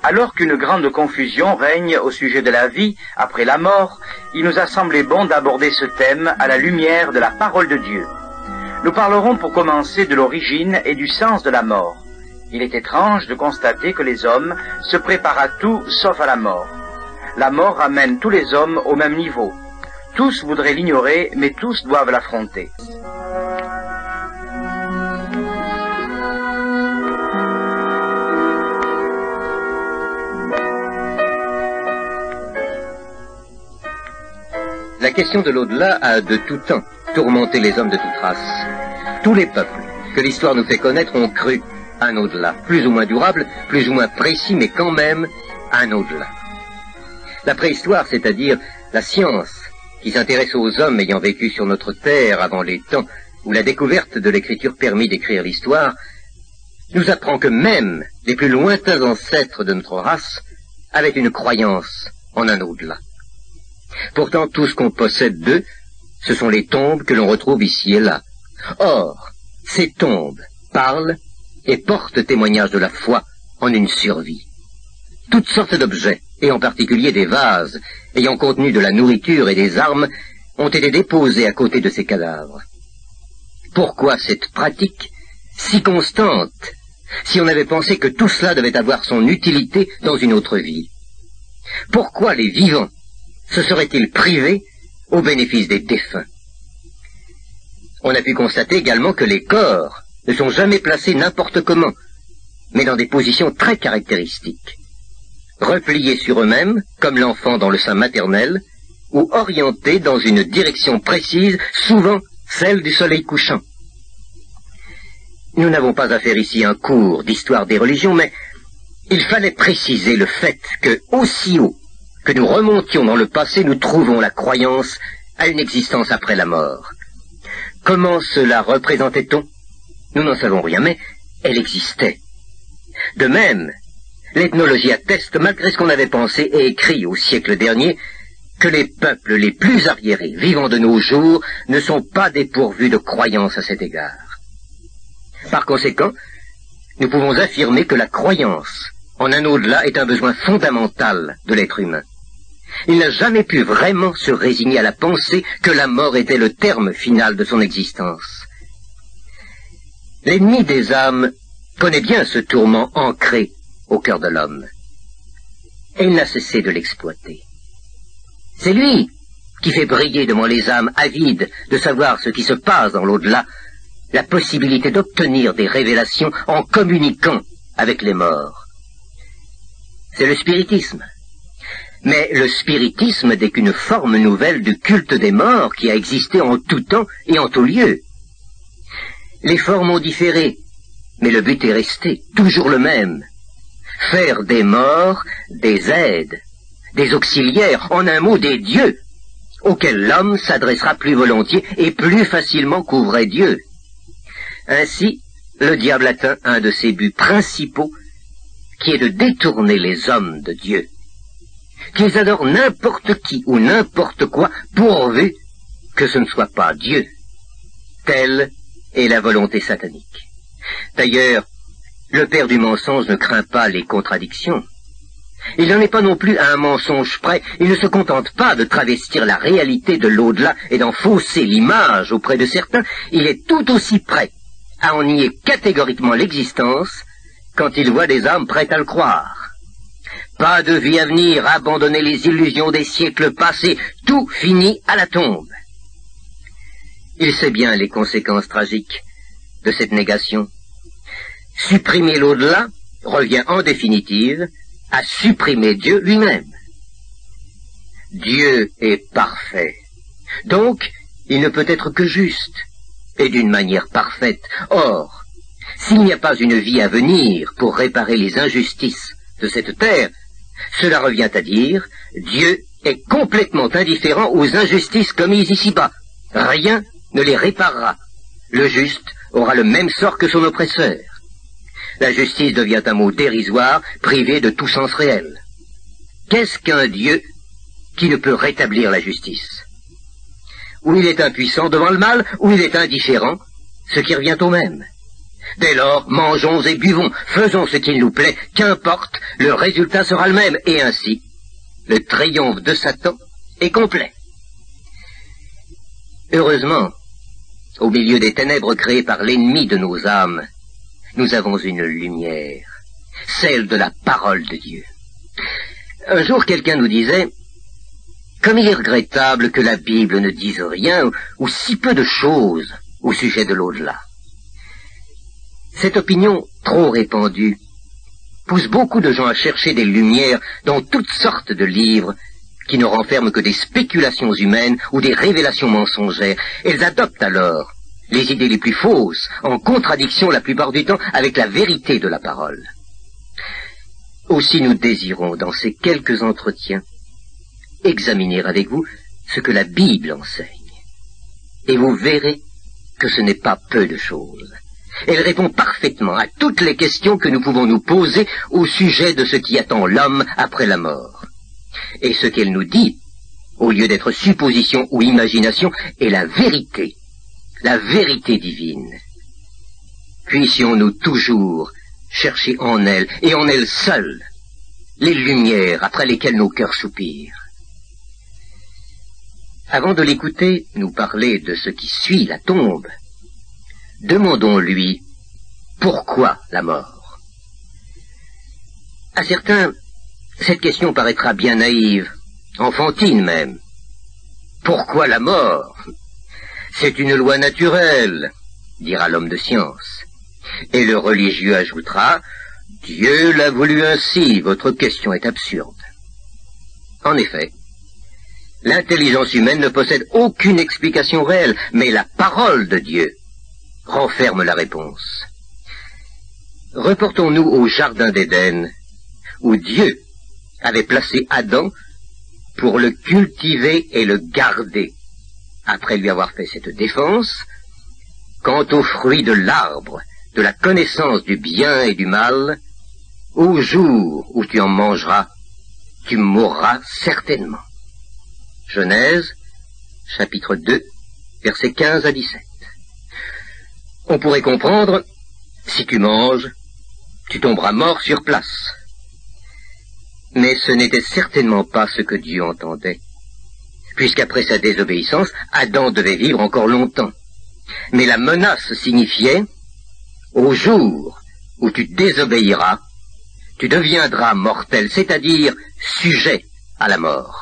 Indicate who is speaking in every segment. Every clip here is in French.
Speaker 1: Alors qu'une grande confusion règne au sujet de la vie après la mort, il nous a semblé bon d'aborder ce thème à la lumière de la parole de Dieu. Nous parlerons pour commencer de l'origine et du sens de la mort. Il est étrange de constater que les hommes se préparent à tout sauf à la mort. La mort ramène tous les hommes au même niveau. Tous voudraient l'ignorer, mais tous doivent l'affronter.
Speaker 2: La question de l'au-delà a de tout temps tourmenté les hommes de toute race. Tous les peuples que l'histoire nous fait connaître ont cru à un au-delà, plus ou moins durable, plus ou moins précis, mais quand même un au-delà. La préhistoire, c'est-à-dire la science qui s'intéresse aux hommes ayant vécu sur notre terre avant les temps où la découverte de l'écriture permit d'écrire l'histoire, nous apprend que même les plus lointains ancêtres de notre race avaient une croyance en un au-delà. Pourtant, tout ce qu'on possède d'eux, ce sont les tombes que l'on retrouve ici et là. Or, ces tombes parlent et portent témoignage de la foi en une survie. Toutes sortes d'objets, et en particulier des vases, ayant contenu de la nourriture et des armes, ont été déposés à côté de ces cadavres. Pourquoi cette pratique si constante, si on avait pensé que tout cela devait avoir son utilité dans une autre vie? Pourquoi les vivants se seraient-ils privés au bénéfice des défunts? On a pu constater également que les corps ne sont jamais placés n'importe comment, mais dans des positions très caractéristiques, repliés sur eux-mêmes, comme l'enfant dans le sein maternel, ou orientés dans une direction précise, souvent celle du soleil couchant. Nous n'avons pas à faire ici un cours d'histoire des religions, mais il fallait préciser le fait que, aussi haut que nous remontions dans le passé, nous trouvons la croyance à une existence après la mort. Comment cela représentait-on? Nous n'en savons rien, mais elle existait. De même, l'ethnologie atteste, malgré ce qu'on avait pensé et écrit au siècle dernier, que les peuples les plus arriérés vivant de nos jours ne sont pas dépourvus de croyance à cet égard. Par conséquent, nous pouvons affirmer que la croyance en un au-delà est un besoin fondamental de l'être humain. Il n'a jamais pu vraiment se résigner à la pensée que la mort était le terme final de son existence. L'ennemi des âmes connaît bien ce tourment ancré au cœur de l'homme, et il n'a cessé de l'exploiter. C'est lui qui fait briller devant les âmes avides de savoir ce qui se passe dans l'au-delà, la possibilité d'obtenir des révélations en communiquant avec les morts. C'est le spiritisme. Mais le spiritisme n'est qu'une forme nouvelle du culte des morts qui a existé en tout temps et en tout lieu. Les formes ont différé, mais le but est resté, toujours le même. Faire des morts des aides, des auxiliaires, en un mot des dieux, auxquels l'homme s'adressera plus volontiers et plus facilement qu'ouvrait Dieu. Ainsi, le diable atteint un de ses buts principaux, qui est de détourner les hommes de Dieu. Qu'ils adorent n'importe qui ou n'importe quoi, pourvu que ce ne soit pas Dieu. Telle est la volonté satanique. D'ailleurs, le père du mensonge ne craint pas les contradictions. Il n'en est pas non plus à un mensonge près. Il ne se contente pas de travestir la réalité de l'au-delà et d'en fausser l'image auprès de certains. Il est tout aussi prêt à en nier catégoriquement l'existence quand il voit des âmes prêtes à le croire. Pas de vie à venir, abandonner les illusions des siècles passés, tout finit à la tombe. Il sait bien les conséquences tragiques de cette négation. Supprimer l'au-delà revient en définitive à supprimer Dieu lui-même. Dieu est parfait, donc il ne peut être que juste, et d'une manière parfaite. Or, s'il n'y a pas une vie à venir pour réparer les injustices de cette terre, cela revient à dire, Dieu est complètement indifférent aux injustices commises ici-bas. Rien ne les réparera. Le juste aura le même sort que son oppresseur. La justice devient un mot dérisoire, privé de tout sens réel. Qu'est-ce qu'un Dieu qui ne peut rétablir la justice? Ou il est impuissant devant le mal, ou il est indifférent, ce qui revient au même. Dès lors, mangeons et buvons, faisons ce qu'il nous plaît, qu'importe, le résultat sera le même, et ainsi, le triomphe de Satan est complet. Heureusement, au milieu des ténèbres créées par l'ennemi de nos âmes, nous avons une lumière, celle de la parole de Dieu. Un jour, quelqu'un nous disait, comme il est regrettable que la Bible ne dise rien ou si peu de choses au sujet de l'au-delà. Cette opinion trop répandue pousse beaucoup de gens à chercher des lumières dans toutes sortes de livres qui ne renferment que des spéculations humaines ou des révélations mensongères. Elles adoptent alors les idées les plus fausses, en contradiction la plupart du temps avec la vérité de la parole. Aussi nous désirons, dans ces quelques entretiens, examiner avec vous ce que la Bible enseigne. Et vous verrez que ce n'est pas peu de choses. Elle répond parfaitement à toutes les questions que nous pouvons nous poser au sujet de ce qui attend l'homme après la mort. Et ce qu'elle nous dit, au lieu d'être supposition ou imagination, est la vérité divine. Puissions-nous toujours chercher en elle, et en elle seule, les lumières après lesquelles nos cœurs soupirent. Avant de l'écouter nous parler de ce qui suit la tombe, demandons-lui pourquoi la mort. À certains, cette question paraîtra bien naïve, enfantine même. Pourquoi la mort? C'est une loi naturelle, dira l'homme de science. Et le religieux ajoutera, Dieu l'a voulu ainsi, votre question est absurde. En effet, l'intelligence humaine ne possède aucune explication réelle, mais la parole de Dieu renferme la réponse. Reportons-nous au jardin d'Éden, où Dieu avait placé Adam pour le cultiver et le garder. Après lui avoir fait cette défense, quant au fruit de l'arbre, de la connaissance du bien et du mal, au jour où tu en mangeras, tu mourras certainement. Genèse, chapitre 2, versets 15 à 17. On pourrait comprendre, si tu manges, tu tomberas mort sur place. Mais ce n'était certainement pas ce que Dieu entendait, puisqu'après sa désobéissance, Adam devait vivre encore longtemps. Mais la menace signifiait, au jour où tu désobéiras, tu deviendras mortel, c'est-à-dire sujet à la mort.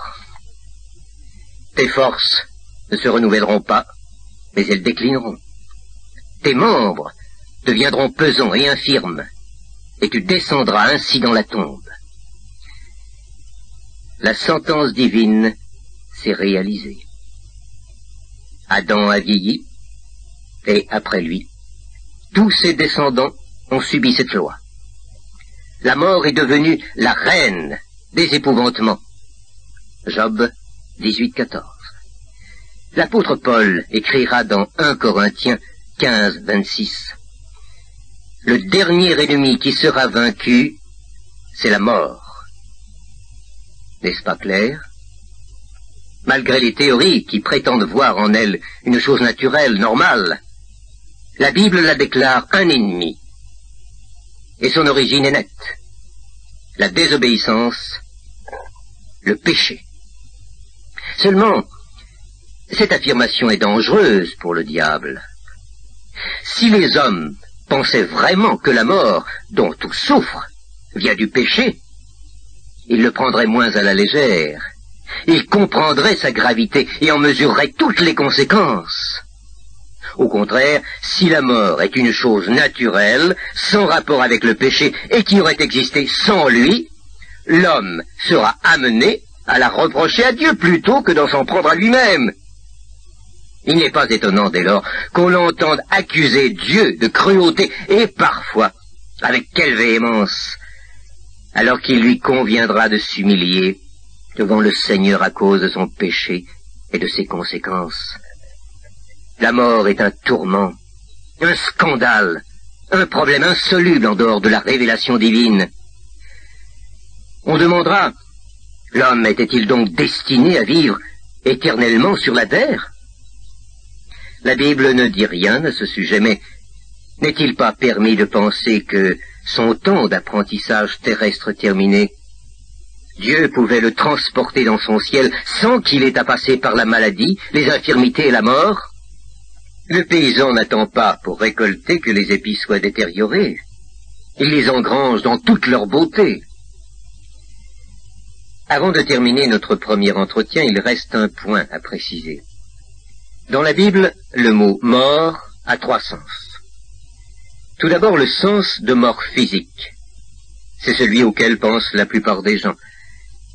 Speaker 2: Tes forces ne se renouvelleront pas, mais elles déclineront. Tes membres deviendront pesants et infirmes, et tu descendras ainsi dans la tombe. La sentence divine s'est réalisée. Adam a vieilli, et après lui, tous ses descendants ont subi cette loi. La mort est devenue la reine des épouvantements. Job 18,14. L'apôtre Paul écrira dans 1 Corinthiens 15, 26. Le dernier ennemi qui sera vaincu, c'est la mort. N'est-ce pas clair? Malgré les théories qui prétendent voir en elle une chose naturelle, normale, la Bible la déclare un ennemi. Et son origine est nette. La désobéissance, le péché. Seulement, cette affirmation est dangereuse pour le diable. Si les hommes pensaient vraiment que la mort, dont tous souffrent, vient du péché, ils le prendraient moins à la légère. Ils comprendraient sa gravité et en mesureraient toutes les conséquences. Au contraire, si la mort est une chose naturelle, sans rapport avec le péché, et qui aurait existé sans lui, l'homme sera amené à la reprocher à Dieu plutôt que d'en s'en prendre à lui-même. Il n'est pas étonnant dès lors qu'on l'entende accuser Dieu de cruauté, et parfois, avec quelle véhémence, alors qu'il lui conviendra de s'humilier devant le Seigneur à cause de son péché et de ses conséquences. La mort est un tourment, un scandale, un problème insoluble en dehors de la révélation divine. On demandera, l'homme était-il donc destiné à vivre éternellement sur la terre? La Bible ne dit rien à ce sujet, mais N'est-il pas permis de penser que, son temps d'apprentissage terrestre terminé, Dieu pouvait le transporter dans son ciel sans qu'il ait à passer par la maladie, les infirmités et la mort? Le paysan n'attend pas pour récolter que les épis soient détériorés. Il les engrange dans toute leur beauté. Avant de terminer notre premier entretien, il reste un point à préciser. Dans la Bible, le mot « mort » a trois sens. Tout d'abord, le sens de mort physique. C'est celui auquel pensent la plupart des gens.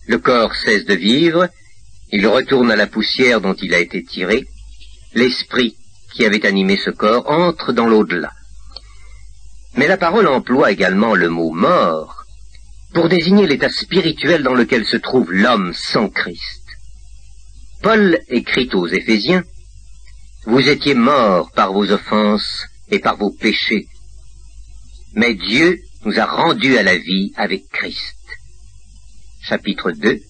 Speaker 2: Le corps cesse de vivre, il retourne à la poussière dont il a été tiré, l'esprit qui avait animé ce corps entre dans l'au-delà. Mais la parole emploie également le mot « mort » pour désigner l'état spirituel dans lequel se trouve l'homme sans Christ. Paul écrit aux Éphésiens « Vous étiez morts par vos offenses et par vos péchés, mais Dieu nous a rendus à la vie avec Christ. » Chapitre 2,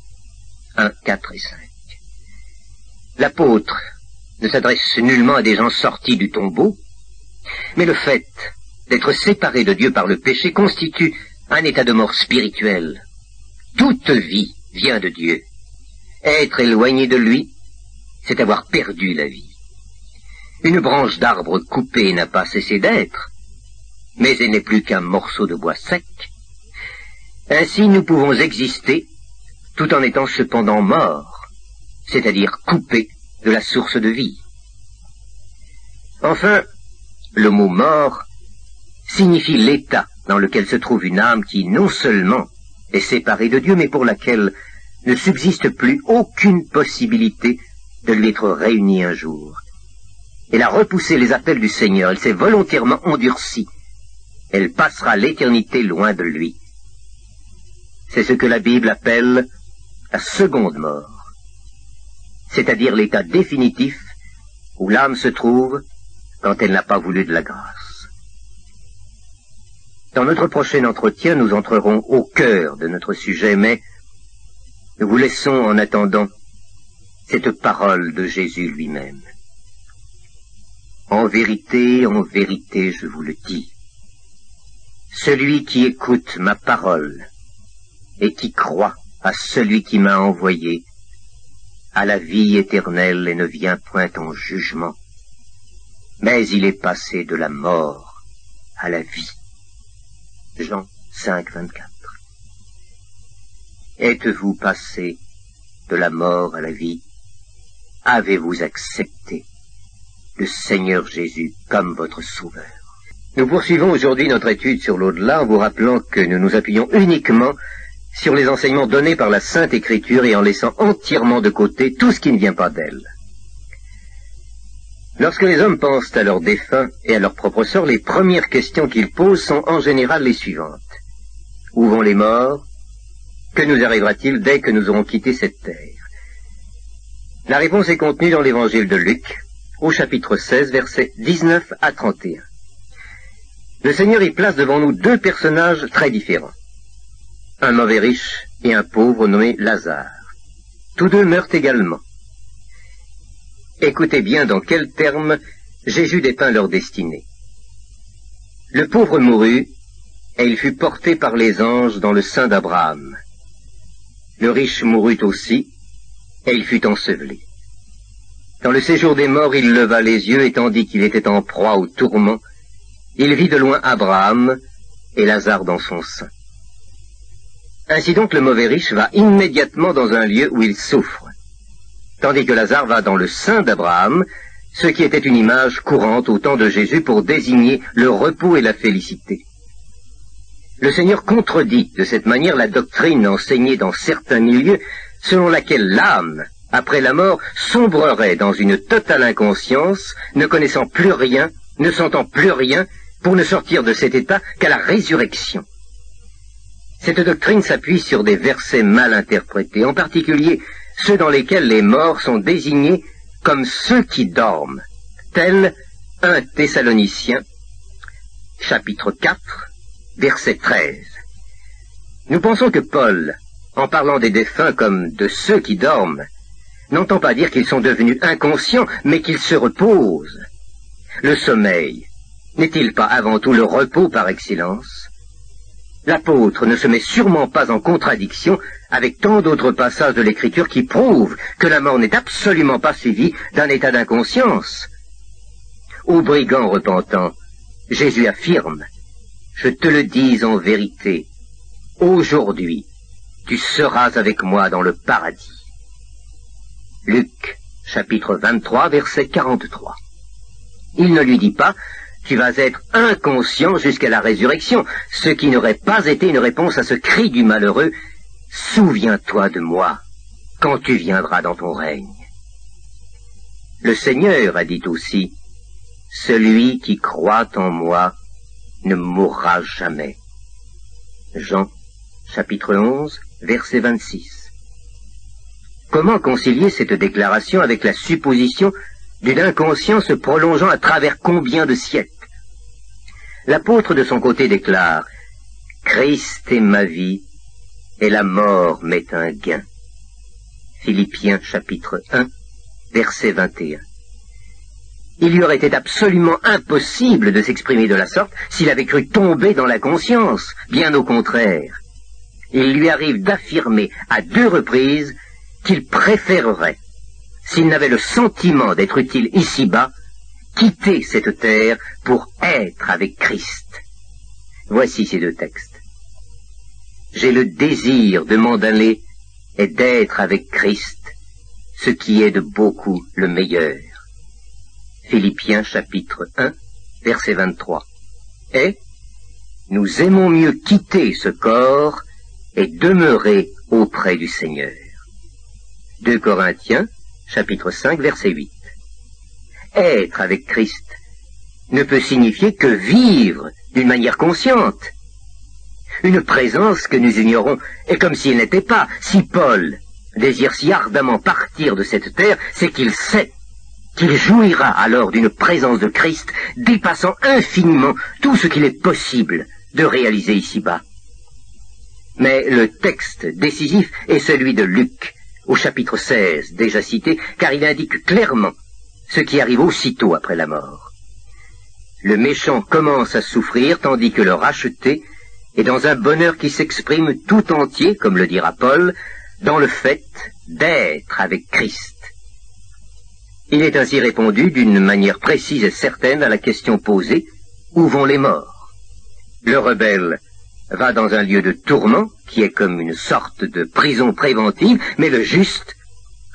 Speaker 2: 1, 4 et 5. L'apôtre ne s'adresse nullement à des gens sortis du tombeau, mais le fait d'être séparé de Dieu par le péché constitue un état de mort spirituelle. Toute vie vient de Dieu. Être éloigné de lui, c'est avoir perdu la vie. Une branche d'arbre coupée n'a pas cessé d'être, mais elle n'est plus qu'un morceau de bois sec. Ainsi nous pouvons exister tout en étant cependant morts, c'est-à-dire coupés de la source de vie. Enfin, le mot mort signifie l'état dans lequel se trouve une âme qui non seulement est séparée de Dieu, mais pour laquelle ne subsiste plus aucune possibilité de lui être réunie un jour. Elle a repoussé les appels du Seigneur, elle s'est volontairement endurcie. Elle passera l'éternité loin de lui. C'est ce que la Bible appelle la seconde mort, c'est-à-dire l'état définitif où l'âme se trouve quand elle n'a pas voulu de la grâce. Dans notre prochain entretien, nous entrerons au cœur de notre sujet, mais nous vous laissons en attendant cette parole de Jésus lui-même. En vérité, je vous le dis, celui qui écoute ma parole et qui croit à celui qui m'a envoyé a la vie éternelle et ne vient point en jugement, mais il est passé de la mort à la vie. Jean 5, 24. Êtes-vous passé de la mort à la vie? Avez-vous accepté le Seigneur Jésus comme votre Sauveur? Nous poursuivons aujourd'hui notre étude sur l'au-delà en vous rappelant que nous nous appuyons uniquement sur les enseignements donnés par la Sainte Écriture et en laissant entièrement de côté tout ce qui ne vient pas d'elle. Lorsque les hommes pensent à leurs défunts et à leur propre sort, les premières questions qu'ils posent sont en général les suivantes. Où vont les morts? Que nous arrivera-t-il dès que nous aurons quitté cette terre? La réponse est contenue dans l'évangile de Luc, au chapitre 16, versets 19 à 31. Le Seigneur y place devant nous deux personnages très différents. Un mauvais riche et un pauvre nommé Lazare. Tous deux meurent également. Écoutez bien dans quels termes Jésus dépeint leur destinée. Le pauvre mourut, et il fut porté par les anges dans le sein d'Abraham. Le riche mourut aussi, et il fut enseveli. Dans le séjour des morts, il leva les yeux, et tandis qu'il était en proie au tourment, il vit de loin Abraham et Lazare dans son sein. Ainsi donc le mauvais riche va immédiatement dans un lieu où il souffre, tandis que Lazare va dans le sein d'Abraham, ce qui était une image courante au temps de Jésus pour désigner le repos et la félicité. Le Seigneur contredit de cette manière la doctrine enseignée dans certains milieux, selon laquelle l'âme, après la mort, sombrerait dans une totale inconscience, ne connaissant plus rien, ne sentant plus rien, pour ne sortir de cet état qu'à la résurrection. Cette doctrine s'appuie sur des versets mal interprétés, en particulier ceux dans lesquels les morts sont désignés comme ceux qui dorment, tel 1 Thessaloniciens, chapitre 4, verset 13. Nous pensons que Paul, en parlant des défunts comme de ceux qui dorment, n'entend pas dire qu'ils sont devenus inconscients, mais qu'ils se reposent. Le sommeil n'est-il pas avant tout le repos par excellence? L'apôtre ne se met sûrement pas en contradiction avec tant d'autres passages de l'Écriture qui prouvent que la mort n'est absolument pas suivie d'un état d'inconscience. Aux brigands repentants, Jésus affirme, « Je te le dis en vérité, aujourd'hui, tu seras avec moi dans le paradis. » Luc, chapitre 23, verset 43. Il ne lui dit pas, tu vas être inconscient jusqu'à la résurrection, ce qui n'aurait pas été une réponse à ce cri du malheureux, « Souviens-toi de moi, quand tu viendras dans ton règne. » Le Seigneur a dit aussi, « Celui qui croit en moi ne mourra jamais. » Jean, chapitre 11, verset 26. Comment concilier cette déclaration avec la supposition d'une inconscience se prolongeant à travers combien de siècles? L'apôtre de son côté déclare « Christ est ma vie, et la mort m'est un gain. » Philippiens chapitre 1, verset 21. Il lui aurait été absolument impossible de s'exprimer de la sorte s'il avait cru tomber dans la conscience, bien au contraire. Il lui arrive d'affirmer à 2 reprises qu'il préférerait, s'il n'avait le sentiment d'être utile ici-bas, quitter cette terre pour être avec Christ. Voici ces 2 textes. J'ai le désir de m'en aller et d'être avec Christ, ce qui est de beaucoup le meilleur. Philippiens chapitre 1, verset 23. Et nous aimons mieux quitter ce corps et demeurer auprès du Seigneur. 2 Corinthiens chapitre 5, verset 8. Être avec Christ ne peut signifier que vivre d'une manière consciente. Une présence que nous ignorons est comme s'il n'était pas. Si Paul désire si ardemment partir de cette terre, c'est qu'il sait qu'il jouira alors d'une présence de Christ dépassant infiniment tout ce qu'il est possible de réaliser ici-bas. Mais le texte décisif est celui de Luc, au chapitre 16, déjà cité, car il indique clairement ce qui arrive aussitôt après la mort. Le méchant commence à souffrir, tandis que le racheté est dans un bonheur qui s'exprime tout entier, comme le dira Paul, dans le fait d'être avec Christ. Il est ainsi répondu d'une manière précise et certaine à la question posée, où vont les morts? Le rebelle va dans un lieu de tourment, qui est comme une sorte de prison préventive, mais le juste,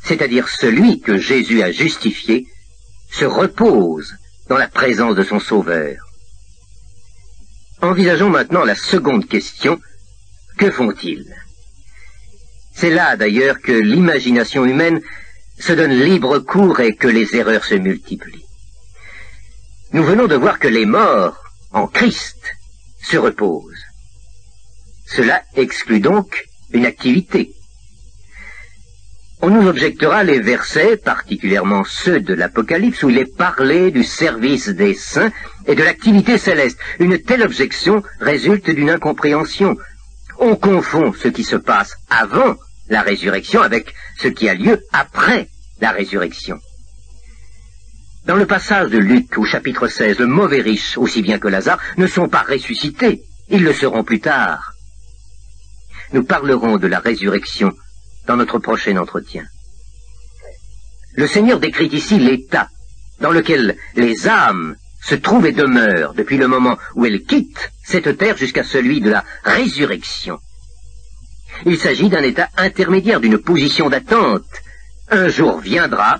Speaker 2: c'est-à-dire celui que Jésus a justifié, se repose dans la présence de son Sauveur. Envisageons maintenant la seconde question, que font-ils? C'est là d'ailleurs que l'imagination humaine se donne libre cours et que les erreurs se multiplient. Nous venons de voir que les morts, en Christ, se reposent. Cela exclut donc une activité. On nous objectera les versets, particulièrement ceux de l'Apocalypse, où il est parlé du service des saints et de l'activité céleste. Une telle objection résulte d'une incompréhension. On confond ce qui se passe avant la résurrection avec ce qui a lieu après la résurrection. Dans le passage de Luc, au chapitre 16, le mauvais riche, aussi bien que Lazare, ne sont pas ressuscités. Ils le seront plus tard. Nous parlerons de la résurrection dans notre prochain entretien. Le Seigneur décrit ici l'état dans lequel les âmes se trouvent et demeurent depuis le moment où elles quittent cette terre jusqu'à celui de la résurrection. Il s'agit d'un état intermédiaire, d'une position d'attente. Un jour viendra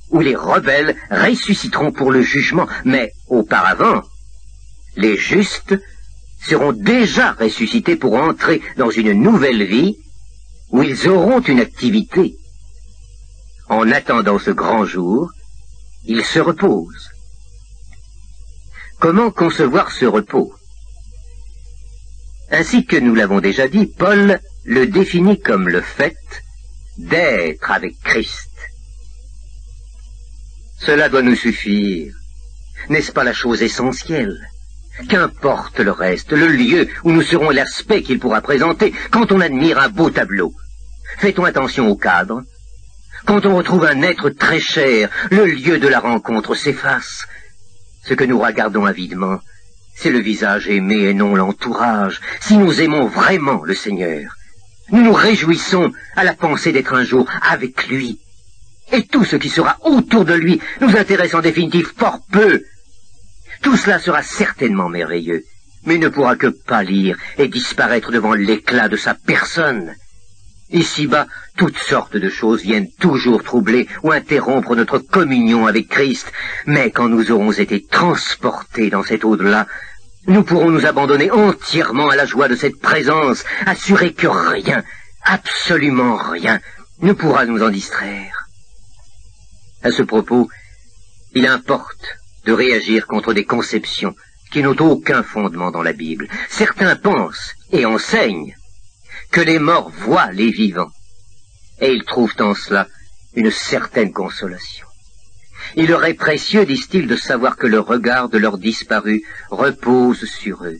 Speaker 2: où les rebelles ressusciteront pour le jugement, mais auparavant, les justes seront déjà ressuscités pour entrer dans une nouvelle vie où ils auront une activité. En attendant ce grand jour, ils se reposent. Comment concevoir ce repos? Ainsi que nous l'avons déjà dit, Paul le définit comme le fait d'être avec Christ. Cela doit nous suffire. N'est-ce pas la chose essentielle? Qu'importe le reste, le lieu où nous serons, l'aspect qu'il pourra présenter. Quand on admire un beau tableau, fait-on attention au cadre? Quand on retrouve un être très cher, le lieu de la rencontre s'efface. Ce que nous regardons avidement c'est le visage aimé et non l'entourage. Si nous aimons vraiment le Seigneur, nous nous réjouissons à la pensée d'être un jour avec lui. Et tout ce qui sera autour de lui nous intéresse en définitive fort peu. Tout cela sera certainement merveilleux, mais ne pourra que pâlir et disparaître devant l'éclat de sa personne. Ici-bas, toutes sortes de choses viennent toujours troubler ou interrompre notre communion avec Christ, mais quand nous aurons été transportés dans cet au-delà, nous pourrons nous abandonner entièrement à la joie de cette présence, assurer que rien, absolument rien, ne pourra nous en distraire. À ce propos, il importe de réagir contre des conceptions qui n'ont aucun fondement dans la Bible. Certains pensent et enseignent que les morts voient les vivants, et ils trouvent en cela une certaine consolation. Il leur est précieux, disent-ils, de savoir que le regard de leurs disparus repose sur eux.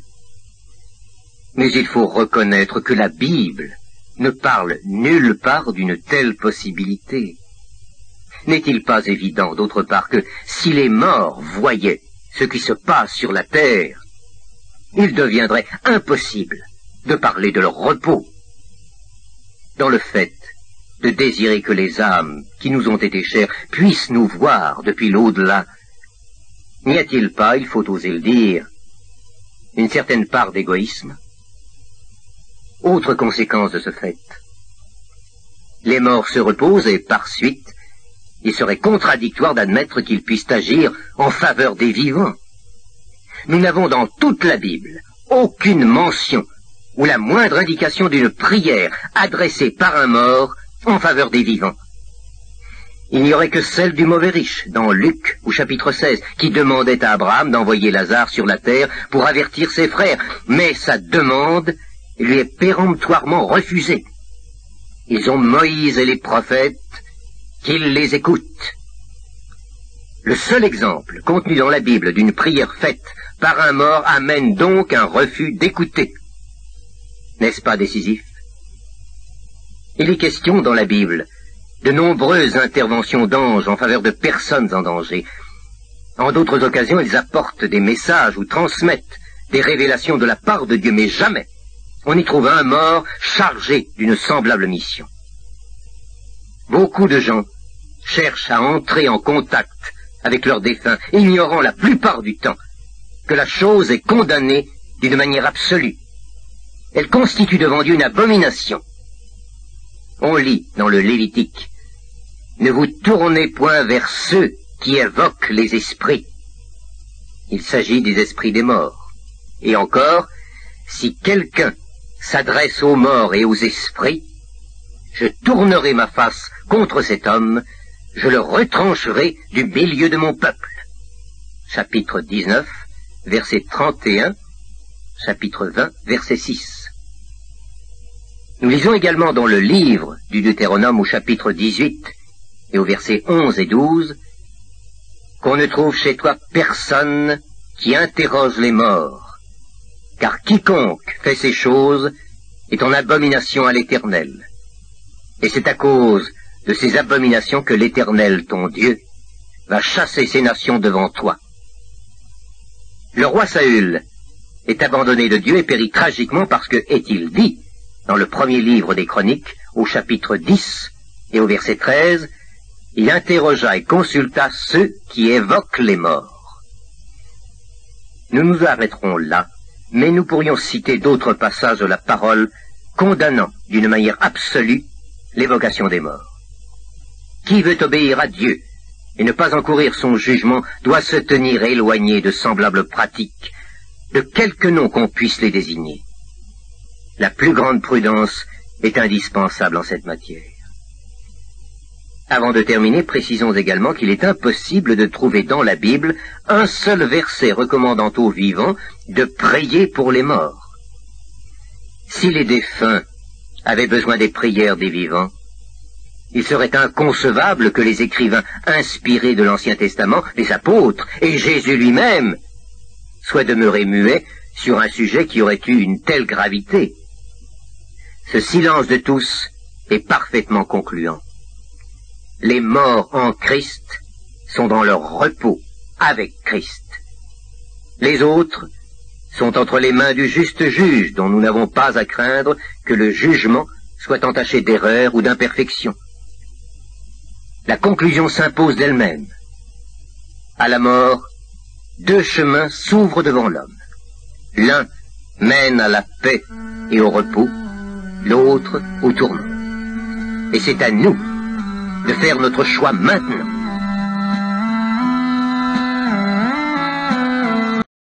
Speaker 2: Mais il faut reconnaître que la Bible ne parle nulle part d'une telle possibilité. N'est-il pas évident, d'autre part, que si les morts voyaient ce qui se passe sur la terre, il deviendrait impossible de parler de leur repos. Dans le fait de désirer que les âmes qui nous ont été chères puissent nous voir depuis l'au-delà, n'y a-t-il pas, il faut oser le dire, une certaine part d'égoïsme? Autre conséquence de ce fait, les morts se reposent et par suite, il serait contradictoire d'admettre qu'ils puissent agir en faveur des vivants. Nous n'avons dans toute la Bible aucune mention ou la moindre indication d'une prière adressée par un mort en faveur des vivants. Il n'y aurait que celle du mauvais riche, dans Luc, au chapitre 16, qui demandait à Abraham d'envoyer Lazare sur la terre pour avertir ses frères, mais sa demande lui est péremptoirement refusée. Ils ont Moïse et les prophètes, qu'ils les écoutent. Le seul exemple contenu dans la Bible d'une prière faite par un mort amène donc un refus d'écouter. N'est-ce pas décisif? Il est question dans la Bible de nombreuses interventions d'anges en faveur de personnes en danger. En d'autres occasions, ils apportent des messages ou transmettent des révélations de la part de Dieu, mais jamais on y trouve un mort chargé d'une semblable mission. Beaucoup de gens cherchent à entrer en contact avec leurs défunts, ignorant la plupart du temps que la chose est condamnée d'une manière absolue. Elle constitue devant Dieu une abomination. On lit dans le Lévitique, « Ne vous tournez point vers ceux qui évoquent les esprits. » Il s'agit des esprits des morts. Et encore, si quelqu'un s'adresse aux morts et aux esprits, je tournerai ma face contre cet homme, je le retrancherai du milieu de mon peuple. Chapitre 19, verset 31, chapitre 20, verset 6. Nous lisons également dans le livre du Deutéronome au chapitre 18 et au verset 11 et 12 qu'on ne trouve chez toi personne qui interroge les morts, car quiconque fait ces choses est en abomination à l'Éternel. Et c'est à cause de ces abominations que l'Éternel, ton Dieu, va chasser ces nations devant toi. Le roi Saül est abandonné de Dieu et périt tragiquement parce que, est-il dit, dans le premier livre des Chroniques, au chapitre 10 et au verset 13, il interrogea et consulta ceux qui évoquent les morts. Nous nous arrêterons là, mais nous pourrions citer d'autres passages de la parole condamnant d'une manière absolue l'évocation des morts. Qui veut obéir à Dieu et ne pas encourir son jugement doit se tenir éloigné de semblables pratiques, de quelque nom qu'on puisse les désigner. La plus grande prudence est indispensable en cette matière. Avant de terminer, précisons également qu'il est impossible de trouver dans la Bible un seul verset recommandant aux vivants de prier pour les morts. Si les défunts avaient besoin des prières des vivants, il serait inconcevable que les écrivains inspirés de l'Ancien Testament, les apôtres et Jésus lui-même, soient demeurés muets sur un sujet qui aurait eu une telle gravité. Ce silence de tous est parfaitement concluant. Les morts en Christ sont dans leur repos avec Christ. Les autres sont entre les mains du juste juge, dont nous n'avons pas à craindre que le jugement soit entaché d'erreur ou d'imperfection. La conclusion s'impose d'elle-même. À la mort, deux chemins s'ouvrent devant l'homme. L'un mène à la paix et au repos, l'autre au tourment. Et c'est à nous de faire notre choix maintenant.